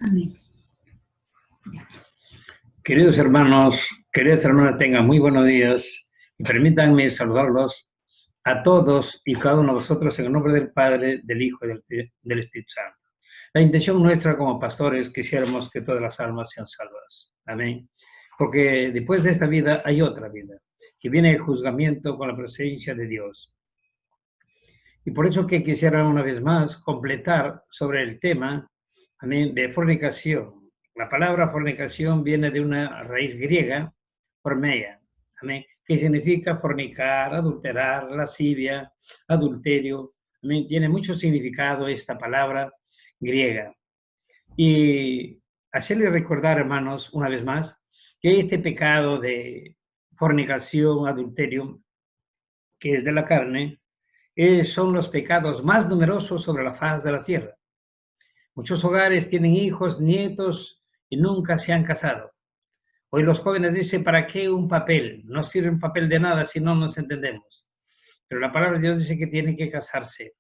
Amén. Queridos hermanos, queridas hermanas, tengan muy buenos días y permítanme saludarlos a todos y cada uno de vosotros en el nombre del Padre, del Hijo y del Espíritu Santo. La intención nuestra como pastores quisiéramos que todas las almas sean salvas. Amén. Porque después de esta vida hay otra vida, que viene el juzgamiento con la presencia de Dios. Y por eso que quisiera una vez más completar sobre el tema, amén, de fornicación. La palabra fornicación viene de una raíz griega, porneia, amén, que significa fornicar, adulterar, lascivia, adulterio. Amén. Tiene mucho significado esta palabra griega. Y hacerle recordar, hermanos, una vez más, que este pecado de fornicación, adulterio, que es de la carne, son los pecados más numerosos sobre la faz de la tierra. Muchos hogares tienen hijos, nietos y nunca se han casado. Hoy los jóvenes dicen, ¿para qué un papel? No sirve un papel de nada si no nos entendemos. Pero la palabra de Dios dice que tiene que casarse.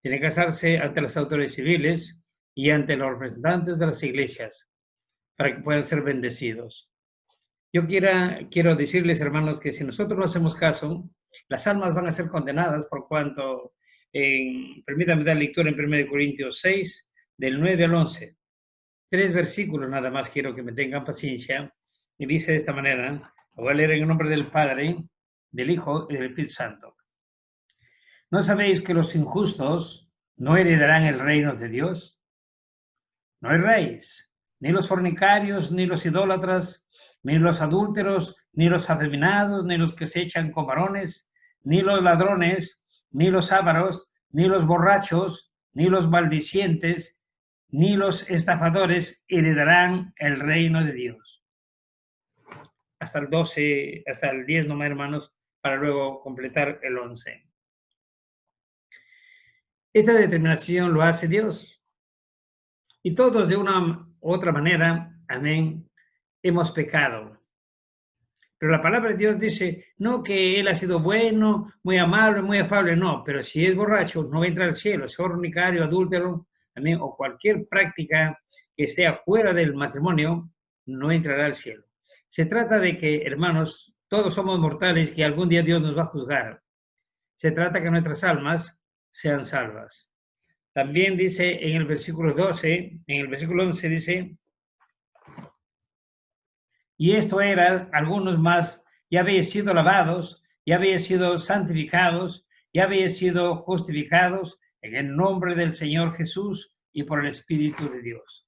Tiene que casarse ante las autoridades civiles y ante los representantes de las iglesias para que puedan ser bendecidos. Yo quiero decirles, hermanos, que si nosotros no hacemos caso, las almas van a ser condenadas por cuanto, permítanme dar lectura en 1 Corintios 6, del 9 al 11. 3 versículos nada más quiero que me tengan paciencia. Y dice de esta manera, lo voy a leer en el nombre del Padre, del Hijo y del Espíritu Santo. ¿No sabéis que los injustos no heredarán el reino de Dios? No erréis, ni los fornicarios, ni los idólatras, ni los adúlteros, ni los afeminados, ni los que se echan con varones, ni los ladrones, ni los ávaros, ni los borrachos, ni los maldicientes, ni los estafadores heredarán el reino de Dios. Hasta el 12, hasta el 10 nomás, hermanos, para luego completar el 11. Esta determinación lo hace Dios. Y todos de una u otra manera, amén, hemos pecado. Pero la palabra de Dios dice, no que Él ha sido bueno, muy amable, muy afable, no, pero si es borracho no va a entrar al cielo, es fornicario, adúltero, amén, o cualquier práctica que esté afuera del matrimonio, no entrará al cielo. Se trata de que, hermanos, todos somos mortales, que algún día Dios nos va a juzgar. Se trata que nuestras almas sean salvas. También dice en el versículo 12, en el versículo 11 dice, y esto era, algunos más, ya habéis sido lavados, ya habéis sido santificados, ya habéis sido justificados en el nombre del Señor Jesús y por el Espíritu de Dios.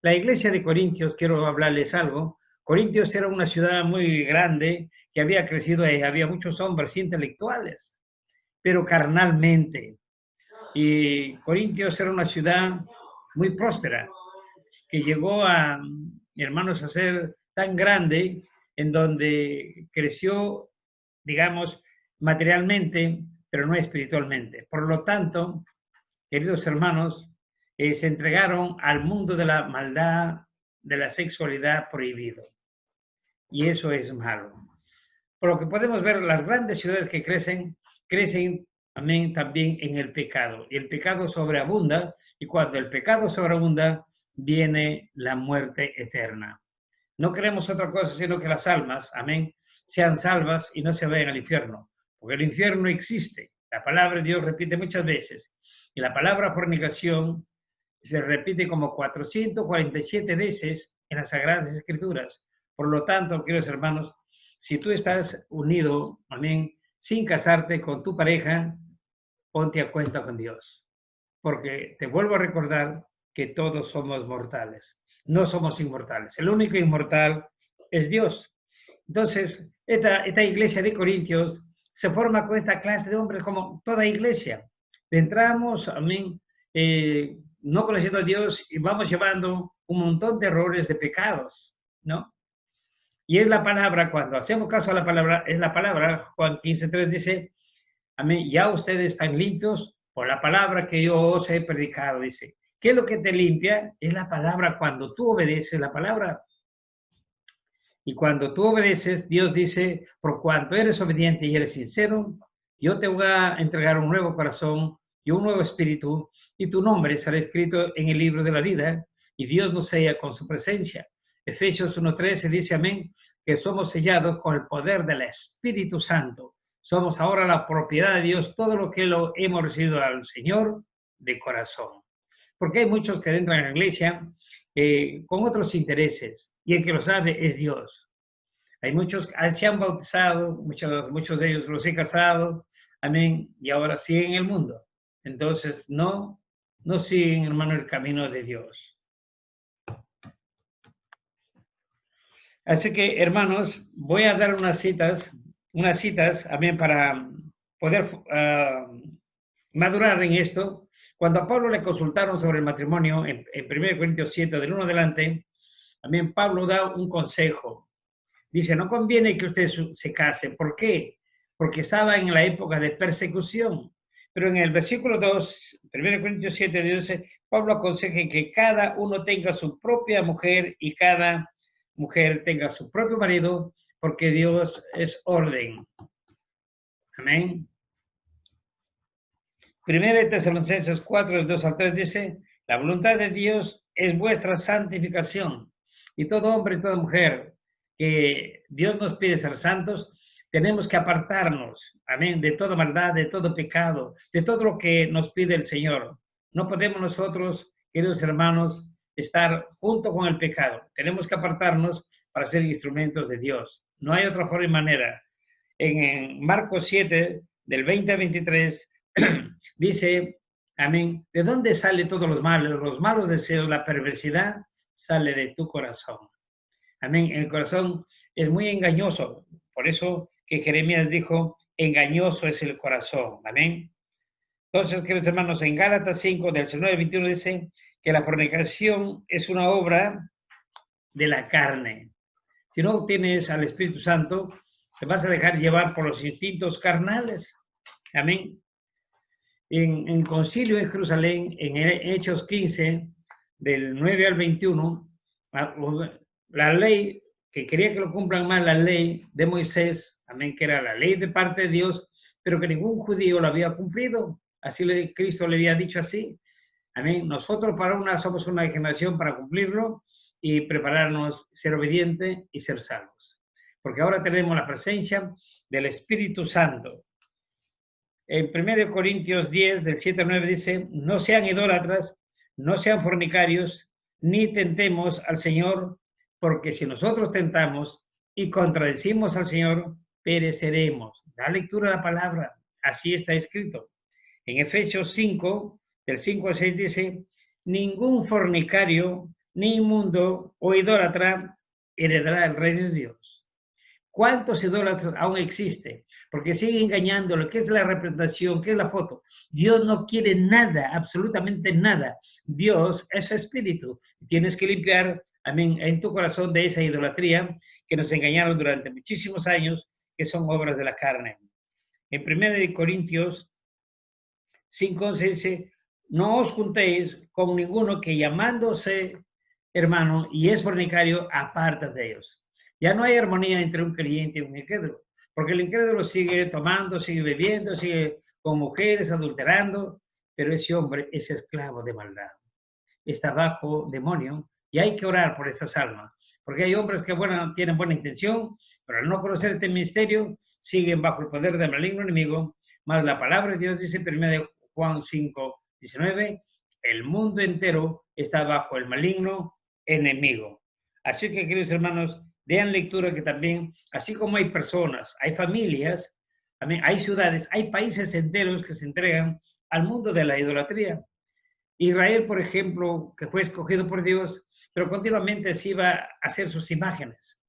La iglesia de Corintios, quiero hablarles algo. Corintios era una ciudad muy grande que había crecido, había muchos hombres intelectuales, pero carnalmente. Y Corintios era una ciudad muy próspera, que llegó a, hermanos, a ser tan grande en donde creció, digamos, materialmente, pero no espiritualmente. Por lo tanto, queridos hermanos, se entregaron al mundo de la maldad, de la sexualidad prohibido. Y eso es malo. Por lo que podemos ver, las grandes ciudades que crecen, crecen amén, también en el pecado. Y el pecado sobreabunda, y cuando el pecado sobreabunda, viene la muerte eterna. No queremos otra cosa sino que las almas, amén, sean salvas y no se vayan al infierno, porque el infierno existe. La palabra de Dios repite muchas veces. Y la palabra fornicación se repite como 447 veces en las Sagradas Escrituras. Por lo tanto, queridos hermanos, si tú estás unido, amén, sin casarte con tu pareja, ponte a cuenta con Dios. Porque te vuelvo a recordar que todos somos mortales. No somos inmortales. El único inmortal es Dios. Entonces, esta iglesia de Corintios se forma con esta clase de hombres como toda iglesia. Entramos, amén, no conociendo a Dios y vamos llevando un montón de errores, de pecados, ¿no? Y es la palabra, cuando hacemos caso a la palabra, es la palabra, Juan 15:3 dice, amén, ya ustedes están limpios por la palabra que yo os he predicado, dice. ¿Qué es lo que te limpia? Es la palabra, cuando tú obedeces la palabra. Y cuando tú obedeces, Dios dice, por cuanto eres obediente y eres sincero, yo te voy a entregar un nuevo corazón y un nuevo espíritu, y tu nombre será escrito en el libro de la vida, y Dios nos sella con su presencia. Efesios 1:13 dice, amén, que somos sellados con el poder del Espíritu Santo. Somos ahora la propiedad de Dios, todo lo que lo hemos recibido al Señor de corazón. Porque hay muchos que entran a la iglesia con otros intereses, y el que lo sabe es Dios. Hay muchos que se han bautizado, muchos de ellos los he casado, amén, y ahora siguen el mundo. Entonces, no siguen, hermano, el camino de Dios. Así que, hermanos, voy a dar unas citas, amén, para poder madurar en esto. Cuando a Pablo le consultaron sobre el matrimonio, en 1 Corintios 7, del 1 adelante, también Pablo da un consejo. Dice, no conviene que usted se case. ¿Por qué? Porque estaba en la época de persecución. Pero en el versículo 2, 1 Corintios 7, dice, Pablo aconseja que cada uno tenga su propia mujer y cada mujer tenga su propio marido, porque Dios es orden. Amén. 1 Tesalonicenses 4, del 2 al 3 dice, la voluntad de Dios es vuestra santificación. Y todo hombre y toda mujer que Dios nos pide ser santos, tenemos que apartarnos, amén, de toda maldad, de todo pecado, de todo lo que nos pide el Señor. No podemos nosotros, queridos hermanos, estar junto con el pecado. Tenemos que apartarnos para ser instrumentos de Dios. No hay otra forma y manera. En Marcos 7, del 20 al 23, dice, amén, ¿de dónde sale todos los malos? Los malos deseos, la perversidad sale de tu corazón. Amén, el corazón es muy engañoso. Por eso que Jeremías dijo, engañoso es el corazón. Amén. Entonces, queridos hermanos, en Gálatas 5, del 19 al 21 dice que la fornicación es una obra de la carne. Si no tienes al Espíritu Santo, te vas a dejar llevar por los instintos carnales. Amén. En concilio en Jerusalén, en Hechos 15, del 9 al 21, la ley, que quería que lo cumplan más, la ley de Moisés, amén, que era la ley de parte de Dios, pero que ningún judío lo había cumplido. Así Cristo le había dicho así. Amén. Nosotros somos una generación para cumplirlo y prepararnos, ser obedientes y ser salvos. Porque ahora tenemos la presencia del Espíritu Santo. En 1 Corintios 10, del 7 al 9 dice, no sean idólatras, no sean fornicarios, ni tentemos al Señor, porque si nosotros tentamos y contradecimos al Señor, pereceremos. Da lectura a la palabra, así está escrito. En Efesios 5, del 5 al 6 dice, ningún fornicario, ni inmundo o idólatra heredará el reino de Dios. ¿Cuántos idólatras aún existen? Porque sigue engañando lo que es la representación, qué es la foto. Dios no quiere nada, absolutamente nada. Dios es espíritu. Tienes que limpiar, amén, en tu corazón de esa idolatría que nos engañaron durante muchísimos años, que son obras de la carne. En 1 Corintios 5, se dice, no os juntéis con ninguno que llamándose hermano y es fornicario, aparta de ellos. Ya no hay armonía entre un creyente y un incrédulo, porque el incrédulo sigue tomando, sigue bebiendo, sigue con mujeres, adulterando, pero ese hombre es esclavo de maldad. Está bajo demonio y hay que orar por estas almas, porque hay hombres que tienen buena intención, pero al no conocer este misterio, siguen bajo el poder del maligno enemigo, más la palabra de Dios dice en 1 Juan 5, 19, el mundo entero está bajo el maligno enemigo. Así que, queridos hermanos, den lectura que también, así como hay personas, hay familias, también hay ciudades, hay países enteros que se entregan al mundo de la idolatría. Israel, por ejemplo, que fue escogido por Dios, pero continuamente se iba a hacer sus imágenes.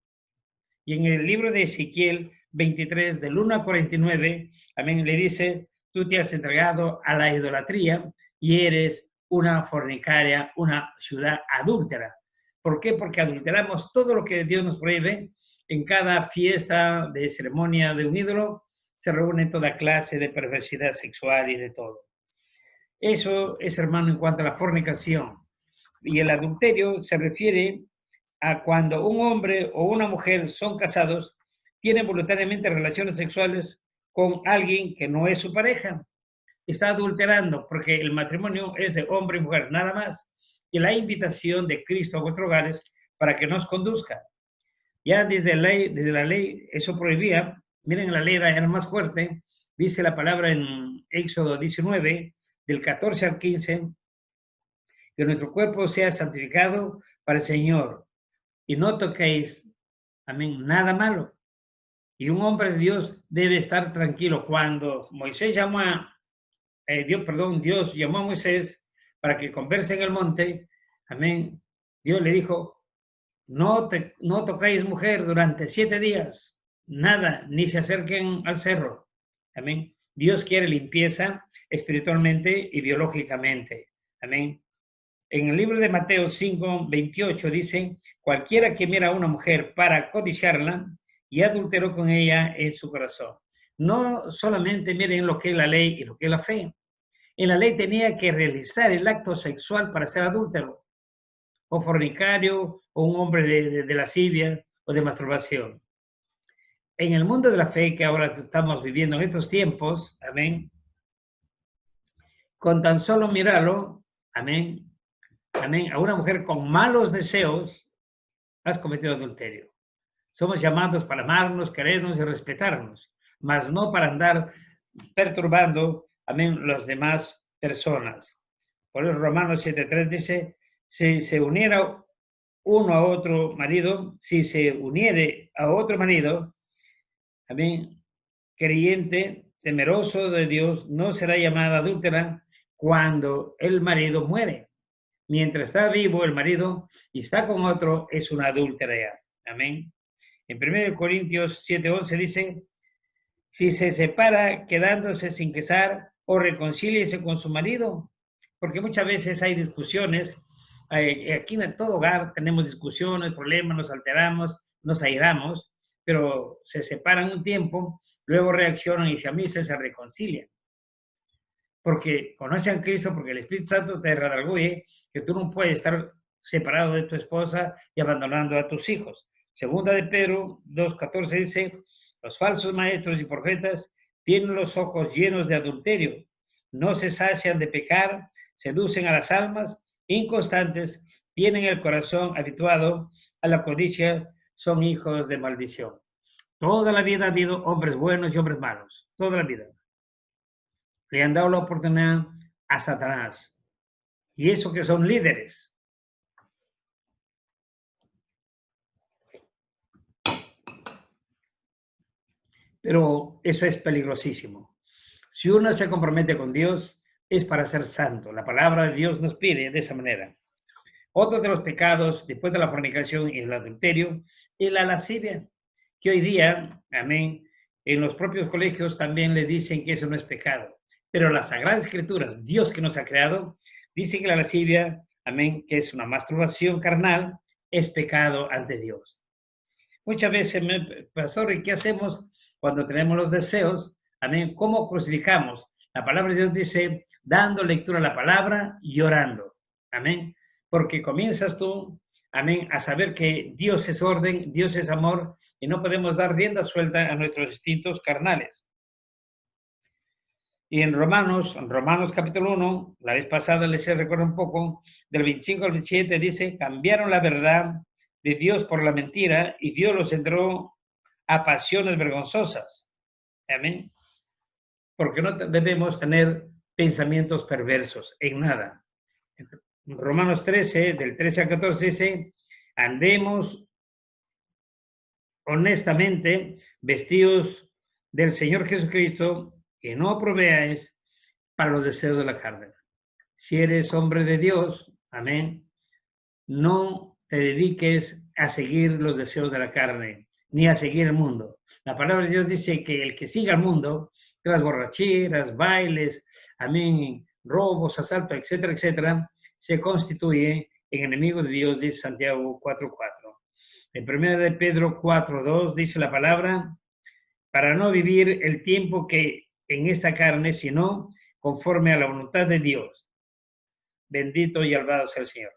Y en el libro de Ezequiel 23, del 1 a 49, también le dice, tú te has entregado a la idolatría y eres una fornicaria, una ciudad adúltera. ¿Por qué? Porque adulteramos todo lo que Dios nos prohíbe. En cada fiesta de ceremonia de un ídolo se reúne toda clase de perversidad sexual y de todo. Eso es, hermano, en cuanto a la fornicación. Y el adulterio se refiere a cuando un hombre o una mujer son casados, tienen voluntariamente relaciones sexuales con alguien que no es su pareja. Está adulterando, porque el matrimonio es de hombre y mujer, nada más. y la invitación de Cristo a vuestros hogares para que nos conduzca. Ya desde la ley eso prohibía. Miren, la ley era más fuerte. Dice la palabra en Éxodo 19, del 14 al 15, que nuestro cuerpo sea santificado para el Señor y no toquéis, amén, nada malo. Y un hombre de Dios debe estar tranquilo. Cuando Moisés llamó a, Dios llamó a Moisés para que converse en el monte, amén, Dios le dijo, no tocáis mujer durante 7 días, nada, ni se acerquen al cerro. Amén. Dios quiere limpieza espiritualmente y biológicamente. Amén. En el libro de Mateo 5, 28 dice, cualquiera que mira a una mujer para codiciarla y adulteró con ella en su corazón. No solamente miren lo que es la ley y lo que es la fe. En la ley tenía que realizar el acto sexual para ser adúltero, o fornicario, o un hombre de lascivia o de masturbación. En el mundo de la fe que ahora estamos viviendo en estos tiempos, amén, con tan solo mirarlo, amén, amén, a una mujer con malos deseos, has cometido adulterio. Somos llamados para amarnos, querernos y respetarnos, mas no para andar perturbando, amén, las demás personas. Por eso Romanos 7:3 dice, si se uniera uno a otro marido, si se uniere a otro marido, amén, creyente, temeroso de Dios, no será llamada adúltera cuando el marido muere. Mientras está vivo el marido y está con otro, es una adúltera ya. Amén. En 1 Corintios 7:11 dice, si se separa quedándose sin casar o reconcíliese con su marido, porque muchas veces hay discusiones, aquí en todo hogar tenemos discusiones, problemas, nos alteramos, nos airamos, pero se separan un tiempo, luego reaccionan y se amisan, se reconcilian. Porque conocen a Cristo, porque el Espíritu Santo te redarguye que tú no puedes estar separado de tu esposa y abandonando a tus hijos. Segunda de Pedro 2:14 dice, los falsos maestros y profetas tienen los ojos llenos de adulterio, no se sacian de pecar, seducen a las almas, inconstantes, tienen el corazón habituado a la codicia, son hijos de maldición. Toda la vida ha habido hombres buenos y hombres malos, toda la vida. Le han dado la oportunidad a Satanás. Y eso que son líderes. Pero eso es peligrosísimo. Si uno se compromete con Dios, es para ser santo. La palabra de Dios nos pide de esa manera. Otro de los pecados, después de la fornicación y el adulterio, es la lascivia, que hoy día, amén, en los propios colegios también le dicen que eso no es pecado. Pero las Sagradas Escrituras, Dios que nos ha creado, dice que la lascivia, amén, que es una masturbación carnal, es pecado ante Dios. Muchas veces, pastor, ¿y qué hacemos cuando tenemos los deseos? Amén, ¿cómo crucificamos? La palabra de Dios dice, dando lectura a la palabra y orando. Amén. Porque comienzas tú, amén, a saber que Dios es orden, Dios es amor, y no podemos dar rienda suelta a nuestros instintos carnales. Y en Romanos capítulo 1, la vez pasada les recuerdo un poco, del 25 al 27 dice, cambiaron la verdad de Dios por la mentira y Dios los entró a pasiones vergonzosas. Amén. Porque no debemos tener pensamientos perversos en nada. Romanos 13, del 13 al 14 dice, andemos honestamente, vestidos del Señor Jesucristo, que no proveáis para los deseos de la carne. Si eres hombre de Dios, amén, no te dediques a seguir los deseos de la carne, ni a seguir el mundo. La palabra de Dios dice que el que siga el mundo, las borracheras, bailes, amén, robos, asaltos, etcétera, etcétera, se constituye en enemigo de Dios, dice Santiago 4:4. En 1 de Pedro 4:2 dice la palabra, para no vivir el tiempo que en esta carne, sino conforme a la voluntad de Dios. Bendito y alabado sea el Señor.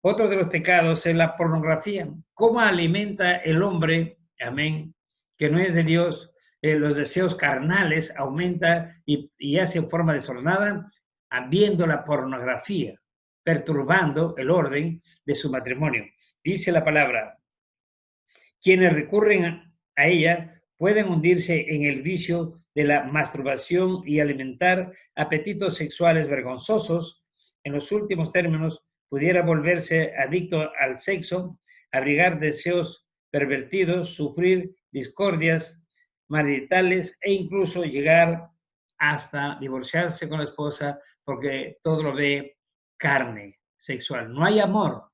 Otro de los pecados es la pornografía. ¿Cómo alimenta el hombre, amén, que no es de Dios, los deseos carnales, aumenta y hace en forma desordenada, viendo la pornografía? perturbando el orden de su matrimonio. Dice la palabra, quienes recurren a ella pueden hundirse en el vicio de la masturbación y alimentar apetitos sexuales vergonzosos. En los últimos términos, pudiera volverse adicto al sexo, abrigar deseos pervertidos, sufrir discordias maritales e incluso llegar hasta divorciarse con la esposa porque todo lo ve carne sexual. No hay amor.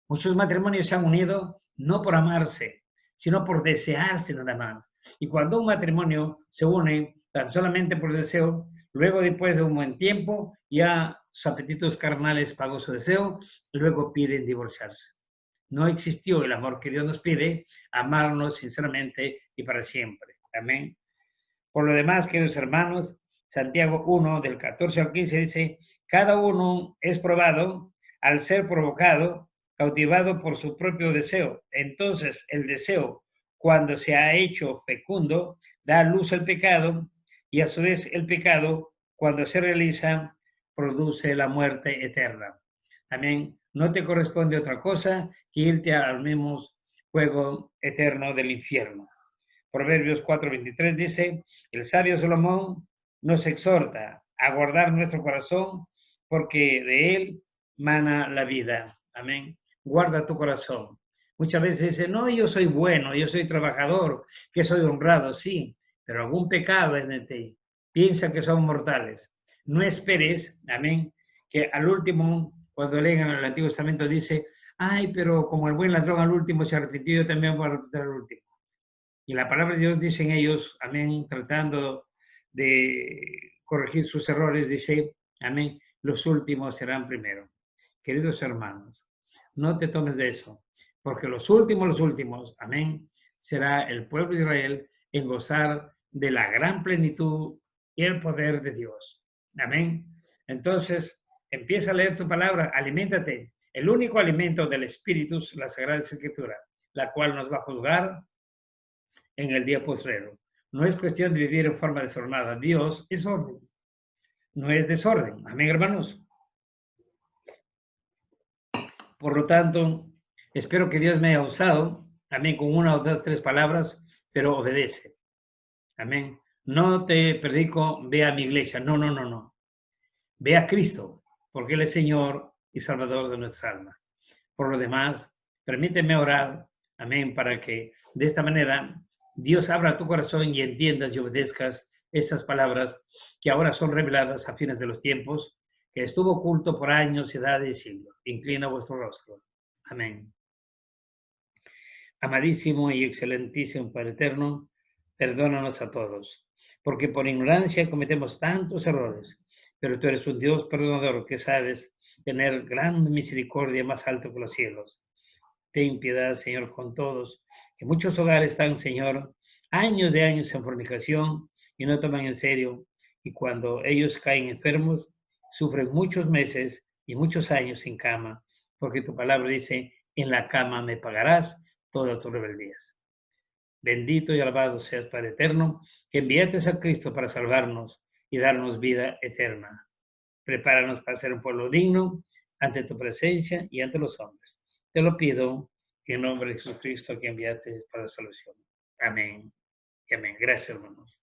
Muchos matrimonios se han unido no por amarse, sino por desearse nada más. Y cuando un matrimonio se une tan solamente por deseo, luego después de un buen tiempo, ya sus apetitos carnales pagó su deseo, luego piden divorciarse. No existió el amor que Dios nos pide, amarnos sinceramente y para siempre. Amén. Por lo demás, queridos hermanos, Santiago 1, del 14 al 15 dice, cada uno es probado al ser provocado, cautivado por su propio deseo. Entonces, el deseo, cuando se ha hecho fecundo, da luz al pecado y a su vez el pecado, cuando se realiza, produce la muerte eterna. Amén. No te corresponde otra cosa que irte al mismo fuego eterno del infierno. Proverbios 4:23 dice, el sabio Salomón nos exhorta a guardar nuestro corazón porque de él mana la vida. Amén. Guarda tu corazón. Muchas veces dice, no, yo soy bueno, yo soy trabajador, que soy honrado, sí, pero algún pecado en ti. Piensa que son mortales. No esperes, amén, que al último, cuando lean el Antiguo Testamento, dice, ay, pero como el buen ladrón al último se arrepintió, yo también voy a arrepentir al último. Y la palabra de Dios dicen ellos, amén, tratando de corregir sus errores, dice, amén, los últimos serán primero. Queridos hermanos, no te tomes de eso, porque los últimos, amén, será el pueblo de Israel en gozar de la gran plenitud y el poder de Dios. Amén. Entonces, empieza a leer tu palabra, aliméntate. El único alimento del Espíritu es la Sagrada Escritura, la cual nos va a juzgar en el día postrero. No es cuestión de vivir en forma desordenada. Dios es orden, no es desorden. Amén, hermanos. Por lo tanto, espero que Dios me haya usado, amén, con una o dos, tres palabras, pero obedece. Amén. No te predico, ve a mi iglesia. No, no, no, no. Ve a Cristo, porque Él es Señor y Salvador de nuestra alma. Por lo demás, permíteme orar, amén, para que de esta manera Dios abra tu corazón y entiendas y obedezcas estas palabras que ahora son reveladas a fines de los tiempos, que estuvo oculto por años, edades y siglos. Inclina vuestro rostro. Amén. Amadísimo y excelentísimo Padre Eterno, perdónanos a todos, porque por ignorancia cometemos tantos errores, pero tú eres un Dios perdonador que sabes tener gran misericordia más alto que los cielos. Ten piedad, Señor, con todos, que muchos hogares están, Señor, años de años en fornicación y no toman en serio, y cuando ellos caen enfermos, sufren muchos meses y muchos años en cama, porque tu palabra dice, en la cama me pagarás todas tus rebeldías. Bendito y alabado seas, Padre Eterno, que enviaste a Cristo para salvarnos y darnos vida eterna. Prepáranos para ser un pueblo digno ante tu presencia y ante los hombres. Te lo pido en nombre de Jesucristo que enviaste para la salvación. Amén y amén. Gracias, hermanos.